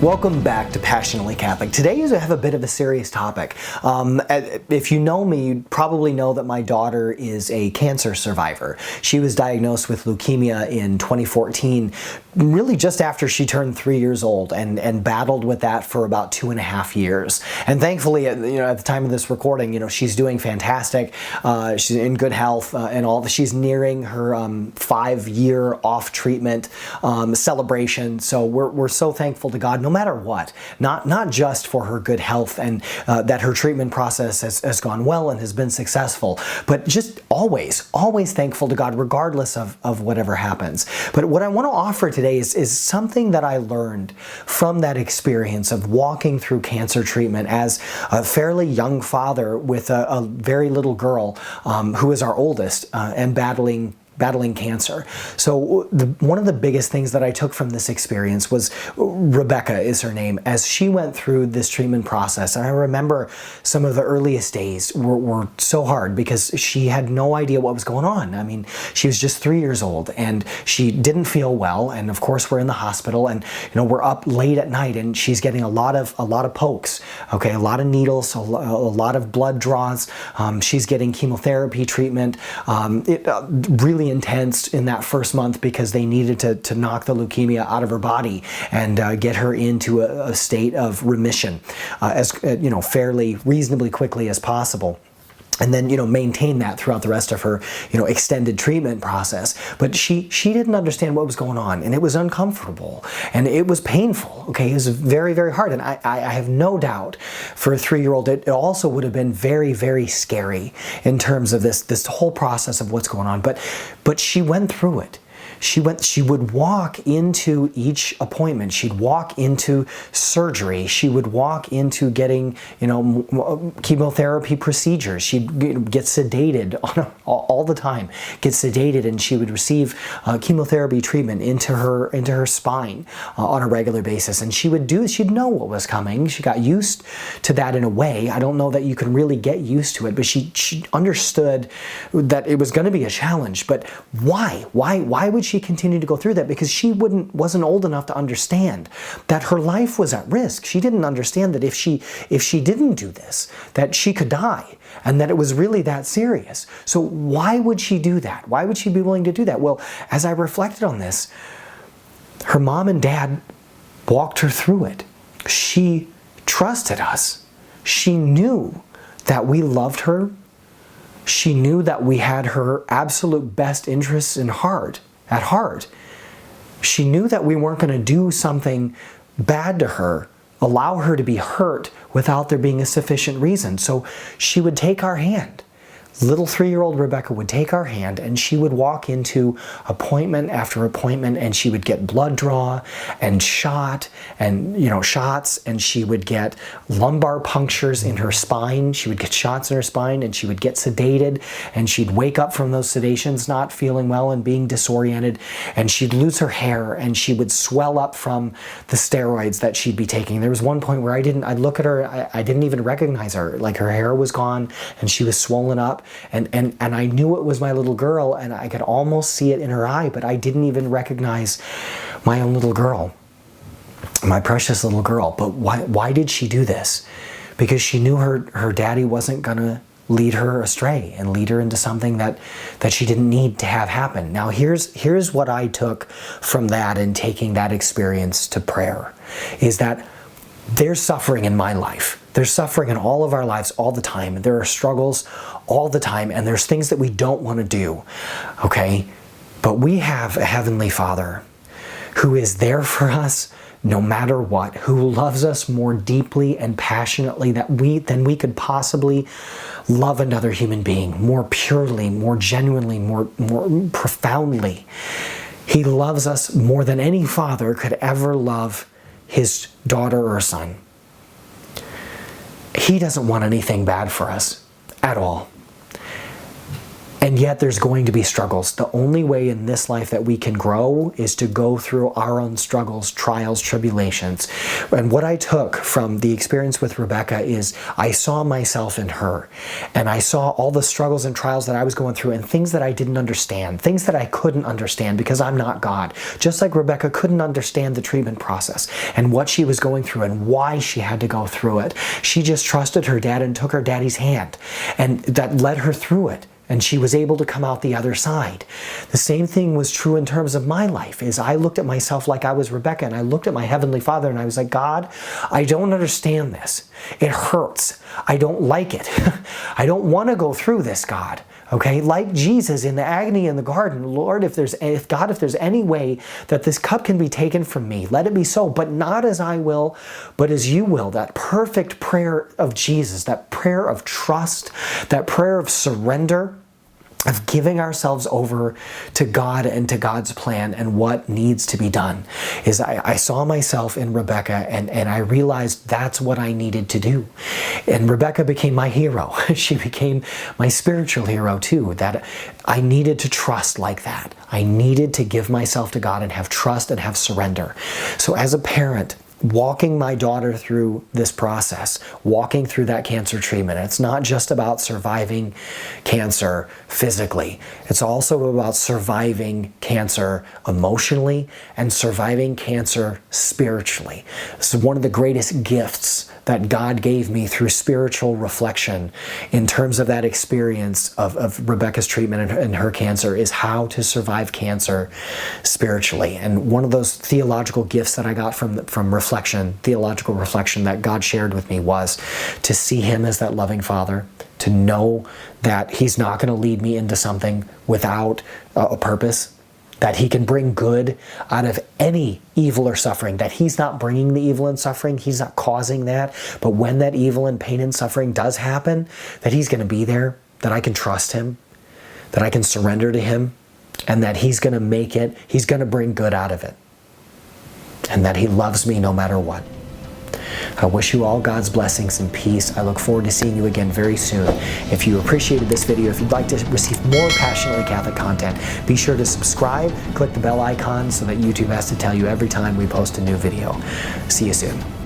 Welcome back to Passionately Catholic. Today I have a bit of a serious topic. If you know me, you probably know that my daughter is a cancer survivor. She was diagnosed with leukemia in 2014, really just after she turned 3 years old, and battled with that for about 2.5 years. And thankfully, at the time of this recording, she's doing fantastic. She's in good health and all. She's nearing her 5-year off treatment celebration. So we're so thankful to God, no matter what, not just for her good health and that her treatment process has gone well and has been successful, but just always thankful to God regardless of whatever happens. But what I want to offer today is something that I learned from that experience of walking through cancer treatment as a fairly young father with a very little girl who is our oldest and battling cancer. So one of the biggest things that I took from this experience was Rebecca is her name, as she went through this treatment process. And I remember some of the earliest days were so hard because she had no idea what was going on. I mean, she was just 3 years old and she didn't feel well. And of course we're in the hospital and we're up late at night and she's getting a lot of pokes, okay, a lot of needles, a lot of blood draws. She's getting chemotherapy treatment. Really intense in that first month because they needed to knock the leukemia out of her body and get her into a state of remission as fairly reasonably quickly as possible. And then, maintain that throughout the rest of her, extended treatment process. But she didn't understand what was going on, and it was uncomfortable, and it was painful, okay? It was very, very hard, and I have no doubt for a 3-year-old, it also would have been very, very scary in terms of this whole process of what's going on. But she went through it. She would walk into each appointment. She'd walk into surgery. She would walk into getting, chemotherapy procedures. She'd get sedated all the time, get sedated, and she would receive chemotherapy treatment into her spine on a regular basis. And she'd know what was coming. She got used to that in a way. I don't know that you can really get used to it, but she understood that it was going to be a challenge. But why? Why would she continue to go through that? Because she wasn't old enough to understand that her life was at risk. She didn't understand that if she didn't do this, that she could die, and that it was really that serious. So why would she do that? Why would she be willing to do that? Well, as I reflected on this, her mom and dad walked her through it. She trusted us. She knew that we loved her. She knew that we had her absolute best interests at heart. She knew that we weren't going to do something bad to her, allow her to be hurt without there being a sufficient reason. So she would take our hand. Little 3-year-old Rebecca would take our hand and she would walk into appointment after appointment, and she would get blood draw and shots, and she would get lumbar punctures in her spine. She would get shots in her spine, and she would get sedated, and she'd wake up from those sedations not feeling well and being disoriented, and she'd lose her hair, and she would swell up from the steroids that she'd be taking. There was one point where I'd look at her, I didn't even recognize her. Like, her hair was gone and she was swollen up. And I knew it was my little girl, and I could almost see it in her eye, but I didn't even recognize my own little girl, my precious little girl. But why did she do this? Because she knew her daddy wasn't going to lead her astray and lead her into something that she didn't need to have happen. Now, here's what I took from that and taking that experience to prayer, is that there's suffering in my life. There's suffering in all of our lives all the time. There are struggles all the time, and there's things that we don't want to do, okay? But we have a Heavenly Father who is there for us no matter what, who loves us more deeply and passionately than we could possibly love another human being, more purely, more genuinely, more profoundly. He loves us more than any father could ever love his daughter or son. He doesn't want anything bad for us at all. And yet there's going to be struggles. The only way in this life that we can grow is to go through our own struggles, trials, tribulations. And what I took from the experience with Rebecca is I saw myself in her. And I saw all the struggles and trials that I was going through and things that I didn't understand, things that I couldn't understand because I'm not God. Just like Rebecca couldn't understand the treatment process and what she was going through and why she had to go through it. She just trusted her dad and took her daddy's hand. And that led her through it. And she was able to come out the other side. The same thing was true in terms of my life, is I looked at myself like I was Rebecca, and I looked at my Heavenly Father and I was like, God, I don't understand this. It hurts. I don't like it. I don't want to go through this, God. Okay, like Jesus in the agony in the garden, Lord, if there's any way that this cup can be taken from me, let it be so, but not as I will, but as you will. That perfect prayer of Jesus, that prayer of trust, that prayer of surrender, of giving ourselves over to God and to God's plan and what needs to be done, is I saw myself in Rebecca and I realized that's what I needed to do. And Rebecca became my hero. She became my spiritual hero too, that I needed to trust like that. I needed to give myself to God and have trust and have surrender. So as a parent, walking my daughter through this process, walking through that cancer treatment, it's not just about surviving cancer physically. It's also about surviving cancer emotionally and surviving cancer spiritually. This is one of the greatest gifts that God gave me through spiritual reflection in terms of that experience of Rebecca's treatment and her cancer, is how to survive cancer spiritually. And one of those theological gifts that I got from theological reflection that God shared with me was to see Him as that loving Father, to know that He's not going to lead me into something without a purpose, that He can bring good out of any evil or suffering, that He's not bringing the evil and suffering, He's not causing that, but when that evil and pain and suffering does happen, that He's going to be there, that I can trust Him, that I can surrender to Him, and that He's going to make it, He's going to bring good out of it, and that He loves me no matter what. I wish you all God's blessings and peace. I look forward to seeing you again very soon. If you appreciated this video, if you'd like to receive more Passionately Catholic content, be sure to subscribe, click the bell icon so that YouTube has to tell you every time we post a new video. See you soon.